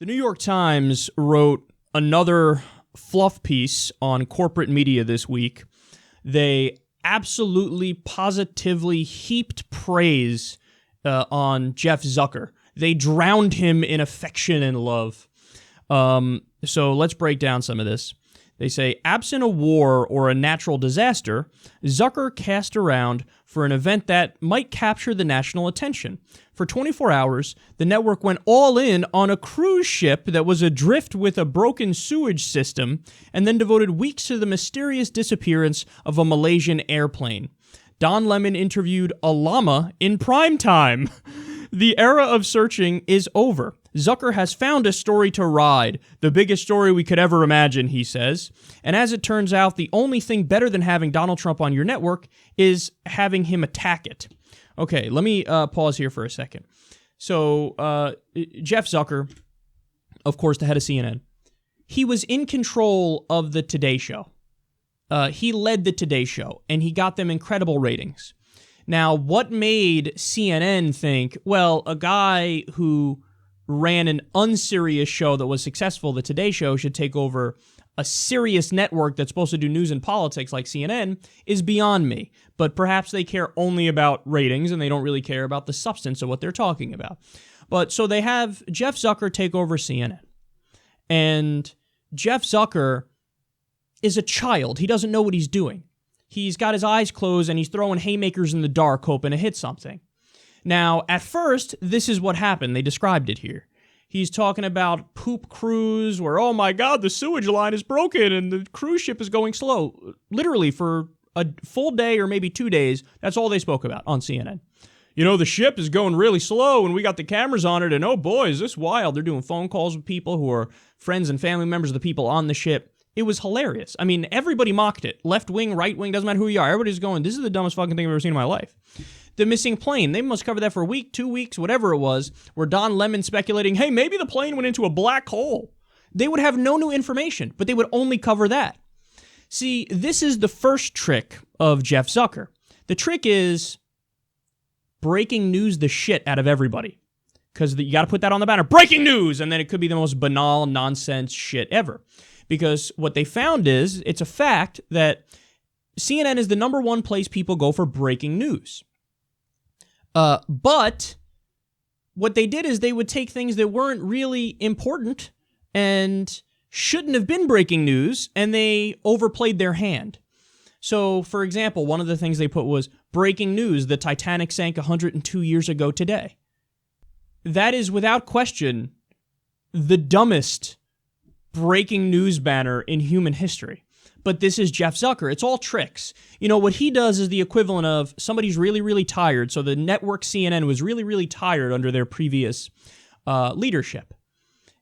The New York Times wrote another fluff piece on corporate media this week. They absolutely, positively heaped praise on Jeff Zucker. They drowned him in affection and love. So let's break down some of this. They say, absent a war or a natural disaster, Zucker cast around for an event that might capture the national attention. For 24 hours, the network went all in on a cruise ship that was adrift with a broken sewage system, and then devoted weeks to the mysterious disappearance of a Malaysian airplane. Don Lemon interviewed a llama in prime time. The era of searching is over. Zucker has found a story to ride, the biggest story we could ever imagine, he says. And as it turns out, the only thing better than having Donald Trump on your network is having him attack it. Okay, let me pause here for a second. So, Jeff Zucker, of course, the head of CNN, he was in control of the Today Show. He led the Today Show, and he got them incredible ratings. Now, what made CNN think, well, a guy who ran an unserious show that was successful, the Today Show, should take over a serious network that's supposed to do news and politics like CNN, is beyond me. But perhaps they care only about ratings and they don't really care about the substance of what they're talking about. But so they have Jeff Zucker take over CNN. And Jeff Zucker is a child. He doesn't know what he's doing. He's got his eyes closed and he's throwing haymakers in the dark hoping to hit something. Now, at first, this is what happened. They described it here. He's talking about poop cruise where, oh my God, the sewage line is broken and the cruise ship is going slow. Literally for a full day or maybe 2 days, that's all they spoke about on CNN. You know, the ship is going really slow and we got the cameras on it and oh boy, is this wild. They're doing phone calls with people who are friends and family members of the people on the ship. It was hilarious. I mean, everybody mocked it. Left wing, right wing, doesn't matter who you are. Everybody's going, this is the dumbest fucking thing I've ever seen in my life. The missing plane, they must cover that for a week, 2 weeks, whatever it was, where Don Lemon speculating, hey, maybe the plane went into a black hole. They would have no new information, but they would only cover that. See, this is the first trick of Jeff Zucker. The trick is breaking news the shit out of everybody. Because you got to put that on the banner, breaking news, and then it could be the most banal nonsense shit ever. Because what they found is, it's a fact that CNN is the number one place people go for breaking news. But what they did is they would take things that weren't really important and shouldn't have been breaking news, and they overplayed their hand. So, for example, one of the things they put was, breaking news, the Titanic sank 102 years ago today. That is, without question, the dumbest breaking news banner in human history. But this is Jeff Zucker. It's all tricks. You know, what he does is the equivalent of somebody's really, really tired. So the network CNN was really, really tired under their previous leadership.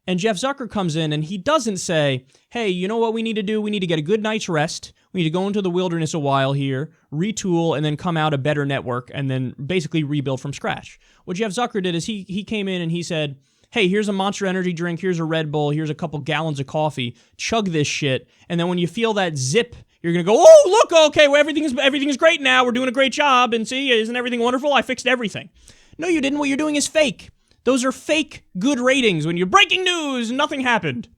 And Jeff Zucker comes in and he doesn't say, hey, you know what we need to do? We need to get a good night's rest. We need to go into the wilderness a while here, retool, and then come out a better network and then basically rebuild from scratch. What Jeff Zucker did is he came in and he said, hey, here's a Monster Energy drink, here's a Red Bull, here's a couple gallons of coffee, chug this shit, and then when you feel that zip, you're going to go, oh, look, okay, well, everything's great now, we're doing a great job, and see, isn't everything wonderful? I fixed everything. No, you didn't. What you're doing is fake. Those are fake good ratings. When you're breaking news, nothing happened.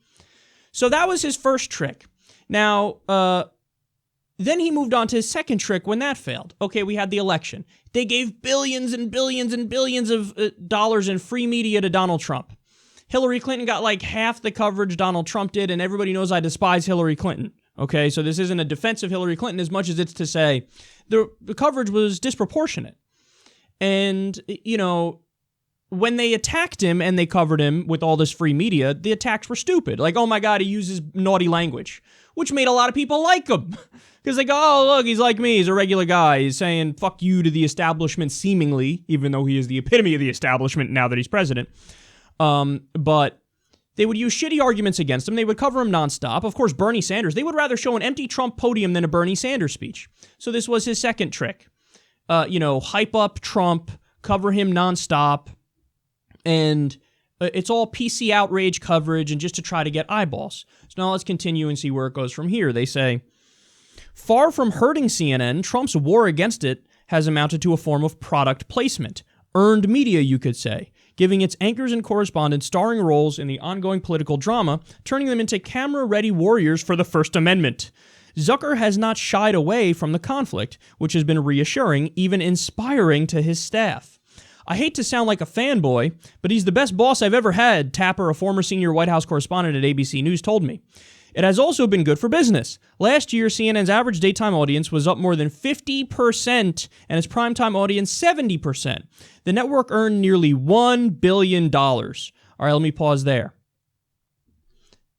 So that was his first trick. Now, then he moved on to his second trick when that failed. Okay, we had the election. They gave billions and billions and billions of dollars in free media to Donald Trump. Hillary Clinton got like half the coverage Donald Trump did, and everybody knows I despise Hillary Clinton. Okay, so this isn't a defense of Hillary Clinton as much as it's to say the coverage was disproportionate. And, you know, when they attacked him and they covered him with all this free media, the attacks were stupid. Like, oh my God, he uses naughty language, which made a lot of people like him. Because they go, oh, look, he's like me. He's a regular guy. He's saying fuck you to the establishment seemingly, even though he is the epitome of the establishment now that he's president. But they would use shitty arguments against him. They would cover him nonstop. Of course, Bernie Sanders, they would rather show an empty Trump podium than a Bernie Sanders speech. So this was his second trick. Hype up Trump, cover him nonstop, and it's all PC outrage coverage and just to try to get eyeballs. So now let's continue and see where it goes from here. They say, far from hurting CNN, Trump's war against it has amounted to a form of product placement. Earned media, you could say. giving its anchors and correspondents starring roles in the ongoing political drama, turning them into camera-ready warriors for the First Amendment. Zucker has not shied away from the conflict, which has been reassuring, even inspiring to his staff. I hate to sound like a fanboy, but he's the best boss I've ever had, Tapper, a former senior White House correspondent at ABC News, told me. It has also been good for business. Last year, CNN's average daytime audience was up more than 50%, and its primetime audience 70%. The network earned nearly $1 billion. All right, let me pause there.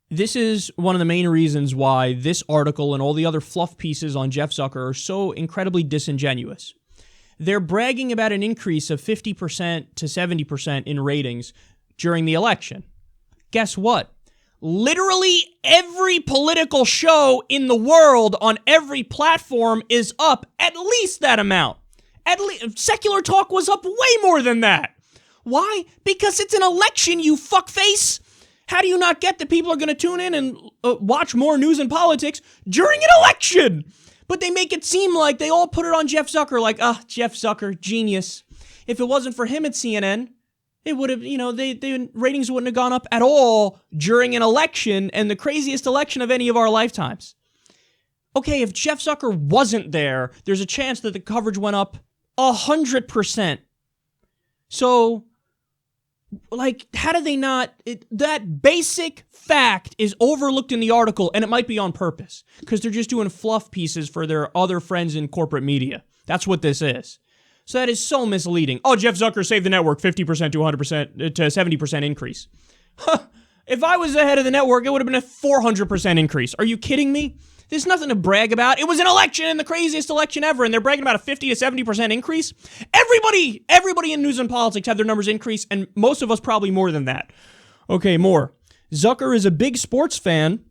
This is one of the main reasons why this article and all the other fluff pieces on Jeff Zucker are so incredibly disingenuous. They're bragging about an increase of 50% to 70% in ratings during the election. Guess what? Literally every political show in the world on every platform is up at least that amount. At least Secular Talk was up way more than that. Why? Because it's an election, you fuckface. How do you not get that people are going to tune in and watch more news and politics during an election? But they make it seem like they all put it on Jeff Zucker, like, Jeff Zucker, genius. If it wasn't for him at CNN, it would have, the ratings wouldn't have gone up at all during an election, and the craziest election of any of our lifetimes. Okay, if Jeff Zucker wasn't there, there's a chance that the coverage went up 100%. So, how do they not? That basic fact is overlooked in the article, and it might be on purpose, because they're just doing fluff pieces for their other friends in corporate media. That's what this is. So that is so misleading. Oh, Jeff Zucker saved the network 50% to 100% to 70% increase. If I was the head of the network, it would have been a 400% increase. Are you kidding me? There's nothing to brag about. It was an election, and the craziest election ever, and they're bragging about a 50 to 70% increase. Everybody in news and politics had their numbers increase, and most of us probably more than that. Okay, more. Zucker is a big sports fan,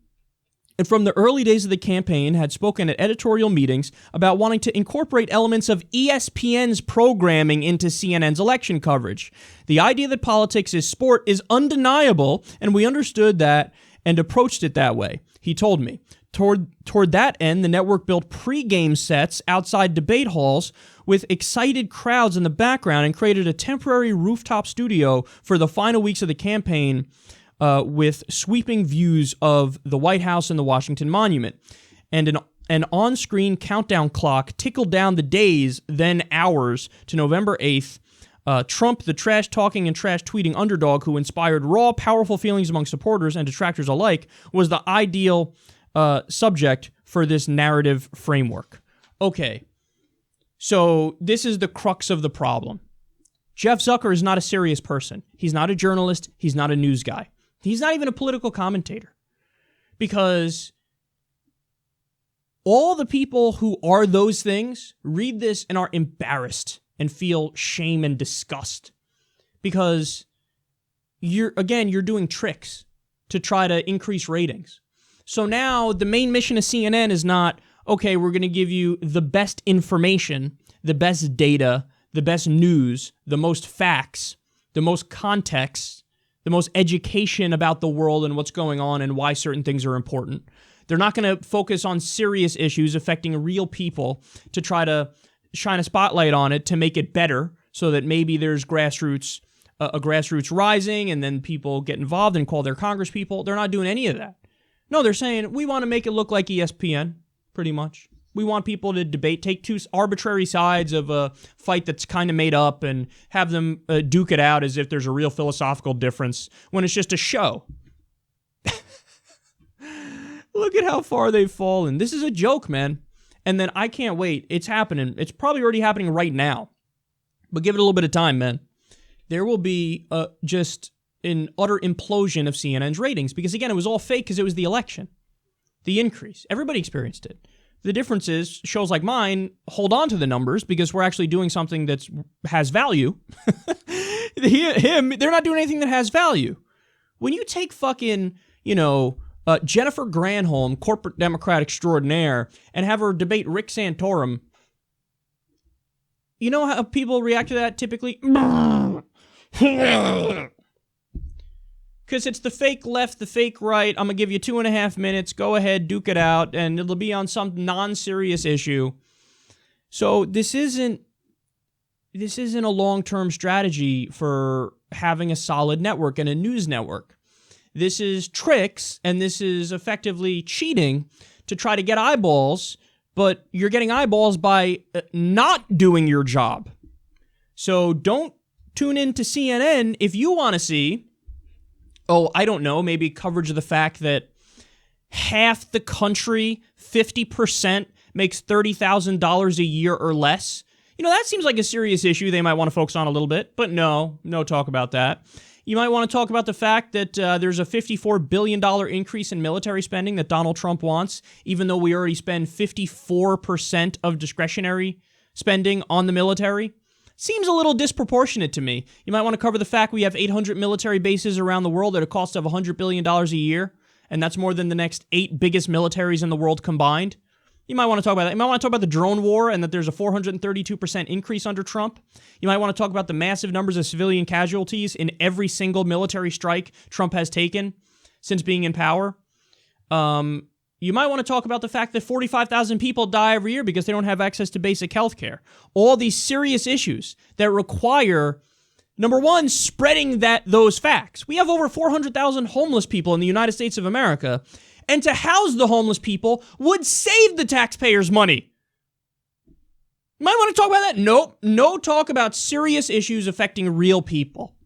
and from the early days of the campaign had spoken at editorial meetings about wanting to incorporate elements of ESPN's programming into CNN's election coverage. The idea that politics is sport is undeniable, and we understood that and approached it that way, he told me. Toward that end, the network built pre-game sets outside debate halls with excited crowds in the background and created a temporary rooftop studio for the final weeks of the campaign with sweeping views of the White House and the Washington Monument. And an on-screen countdown clock tickled down the days, then hours, to November 8th. Trump, the trash-talking and trash-tweeting underdog who inspired raw, powerful feelings among supporters and detractors alike, was the ideal subject for this narrative framework. Okay, so this is the crux of the problem. Jeff Zucker is not a serious person. He's not a journalist. He's not a news guy. He's not even a political commentator. Because all the people who are those things read this and are embarrassed and feel shame and disgust. Because you're doing tricks to try to increase ratings. So now the main mission of CNN is not, okay, we're going to give you the best information, the best data, the best news, the most facts, the most context, the most education about the world and what's going on and why certain things are important. They're not going to focus on serious issues affecting real people to try to shine a spotlight on it to make it better so that maybe there's a grassroots rising and then people get involved and call their congresspeople. They're not doing any of that. No, they're saying, we want to make it look like ESPN, pretty much. We want people to debate, take two arbitrary sides of a fight that's kind of made up and have them duke it out as if there's a real philosophical difference when it's just a show. Look at how far they've fallen. This is a joke, man. And then I can't wait. It's happening. It's probably already happening right now. But give it a little bit of time, man. There will be just an utter implosion of CNN's ratings because, again, it was all fake because it was the election. The increase. Everybody experienced it. The difference is shows like mine hold on to the numbers because we're actually doing something that has value. They're not doing anything that has value. When you take fucking, Jennifer Granholm, corporate Democrat extraordinaire, and have her debate Rick Santorum, you know how people react to that typically? Because it's the fake left, the fake right. I'm going to give you 2.5 minutes. Go ahead, duke it out. And it'll be on some non-serious issue. So this isn't this isn't a long-term strategy for having a solid network and a news network. This is tricks, and this is effectively cheating to try to get eyeballs, but you're getting eyeballs by not doing your job. So don't tune in to CNN if you want to see, I don't know, maybe coverage of the fact that half the country, 50%, makes $30,000 a year or less. That seems like a serious issue they might want to focus on a little bit, but no talk about that. You might want to talk about the fact that there's a $54 billion increase in military spending that Donald Trump wants, even though we already spend 54% of discretionary spending on the military. Seems a little disproportionate to me. You might want to cover the fact we have 800 military bases around the world at a cost of $100 billion a year, and that's more than the next 8 biggest militaries in the world combined. You might want to talk about that. You might want to talk about the drone war and that there's a 432% increase under Trump. You might want to talk about the massive numbers of civilian casualties in every single military strike Trump has taken since being in power. You might want to talk about the fact that 45,000 people die every year because they don't have access to basic health care. All these serious issues that require, number one, spreading those facts. We have over 400,000 homeless people in the United States of America, and to house the homeless people would save the taxpayers money. You might want to talk about that. Nope. No talk about serious issues affecting real people.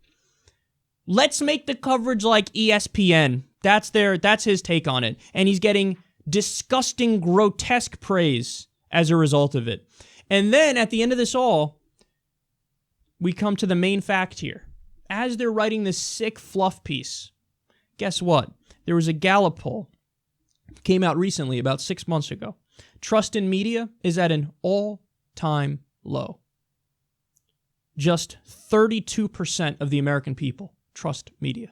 Let's make the coverage like ESPN. That's his take on it. And he's getting disgusting, grotesque praise as a result of it. And then at the end of this all, we come to the main fact here. As they're writing this sick fluff piece, guess what? There was a Gallup poll. Came out recently, about 6 months ago. Trust in media is at an all-time low. Just 32% of the American people trust media.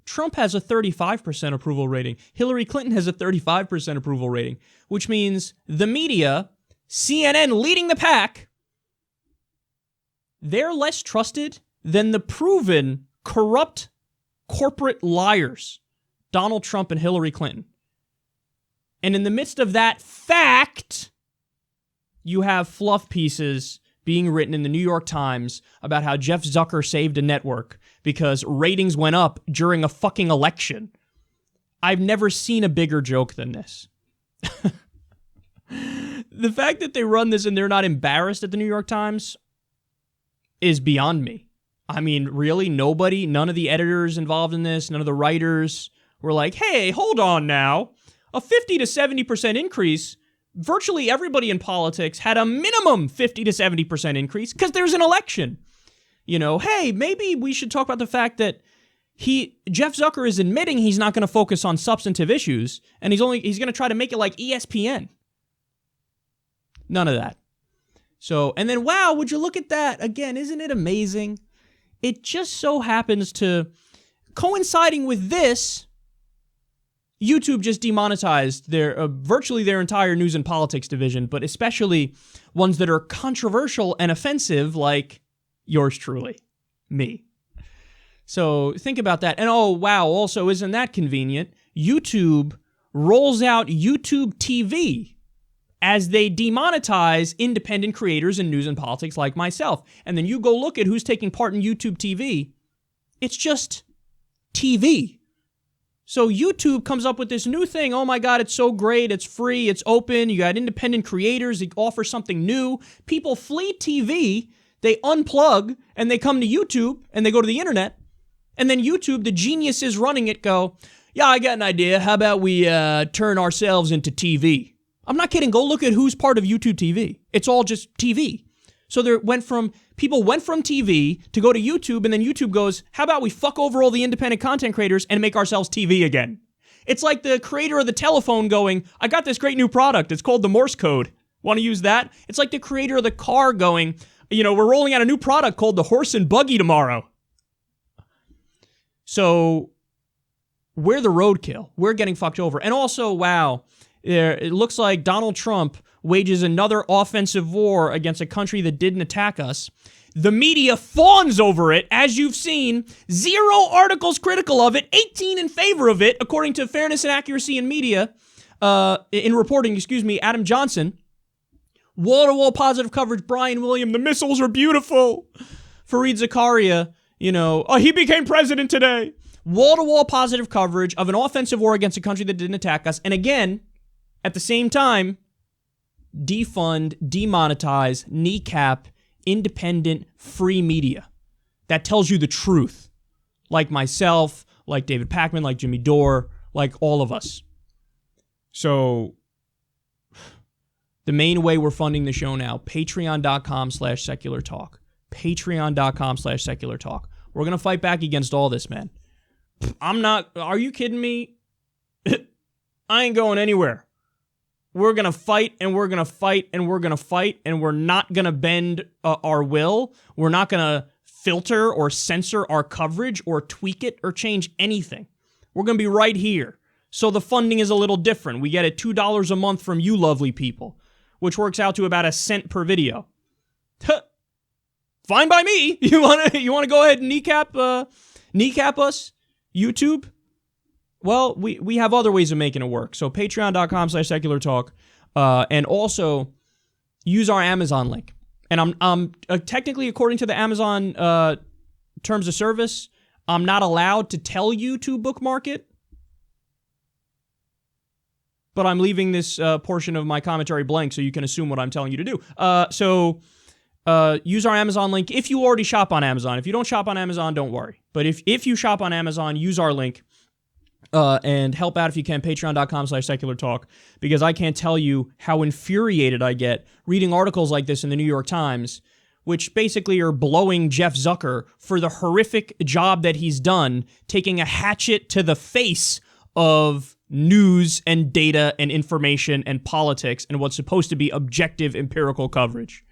Trump has a 35% approval rating. Hillary Clinton has a 35% approval rating, which means the media, CNN leading the pack, they're less trusted than the proven corrupt corporate liars, Donald Trump and Hillary Clinton. And in the midst of that fact, you have fluff pieces being written in the New York Times about how Jeff Zucker saved a network because ratings went up during a fucking election. I've never seen a bigger joke than this. The fact that they run this and they're not embarrassed at the New York Times is beyond me. I mean, really, none of the editors involved in this, none of the writers were like, hey, hold on now. A 50 to 70% increase, virtually everybody in politics had a minimum 50 to 70% increase because there's an election. Hey, maybe we should talk about the fact that Jeff Zucker is admitting he's not going to focus on substantive issues, and he's going to try to make it like ESPN. None of that. So, and then, wow, would you look at that? Again, isn't it amazing? It just so happens to, coinciding with this, YouTube just demonetized virtually their entire news and politics division, but especially ones that are controversial and offensive, like yours truly, me. So think about that. And oh, wow, also, isn't that convenient? YouTube rolls out YouTube TV as they demonetize independent creators in news and politics like myself. And then you go look at who's taking part in YouTube TV. It's just TV. So YouTube comes up with this new thing. Oh my God, it's so great. It's free. It's open. You got independent creators. They offer something new. People flee TV. They unplug and they come to YouTube and they go to the internet. And then YouTube, the geniuses running it, go, yeah, I got an idea. How about we turn ourselves into TV? I'm not kidding. Go look at who's part of YouTube TV. It's all just TV. So people went from TV to go to YouTube, and then YouTube goes, how about we fuck over all the independent content creators and make ourselves TV again? It's like the creator of the telephone going, I got this great new product. It's called the Morse code. Want to use that? It's like the creator of the car going, we're rolling out a new product called the horse and buggy tomorrow. So we're the roadkill. We're getting fucked over. And also, wow, it looks like Donald Trump wages another offensive war against a country that didn't attack us. The media fawns over it, as you've seen. 0 articles critical of it, 18 in favor of it, according to Fairness and Accuracy in Media, in reporting, Adam Johnson. Wall-to-wall positive coverage. Brian William, the missiles are beautiful. Fareed Zakaria, he became president today. Wall-to-wall positive coverage of an offensive war against a country that didn't attack us. And again, at the same time, defund, demonetize, kneecap, independent, free media that tells you the truth. Like myself, like David Pakman, like Jimmy Dore, like all of us. So the main way we're funding the show now, patreon.com/seculartalk. Patreon.com/seculartalk. We're going to fight back against all this, man. Are you kidding me? I ain't going anywhere. We're going to fight and we're going to fight and we're going to fight and we're not going to bend our will. We're not going to filter or censor our coverage or tweak it or change anything. We're going to be right here. So the funding is a little different. We get it $2 a month from you lovely people, which works out to about $0.01 per video. Fine by me. You want to go ahead and kneecap us, YouTube? Well, we have other ways of making it work. So patreon.com/seculartalk, and also use our Amazon link. And I'm technically, according to the Amazon terms of service, I'm not allowed to tell you to bookmark it. But I'm leaving this portion of my commentary blank so you can assume what I'm telling you to do. So use our Amazon link if you already shop on Amazon. If you don't shop on Amazon, don't worry. But if you shop on Amazon, use our link and help out if you can. Patreon.com/seculartalk. Because I can't tell you how infuriated I get reading articles like this in the New York Times, which basically are blowing Jeff Zucker for the horrific job that he's done, taking a hatchet to the face of news and data and information and politics and what's supposed to be objective empirical coverage.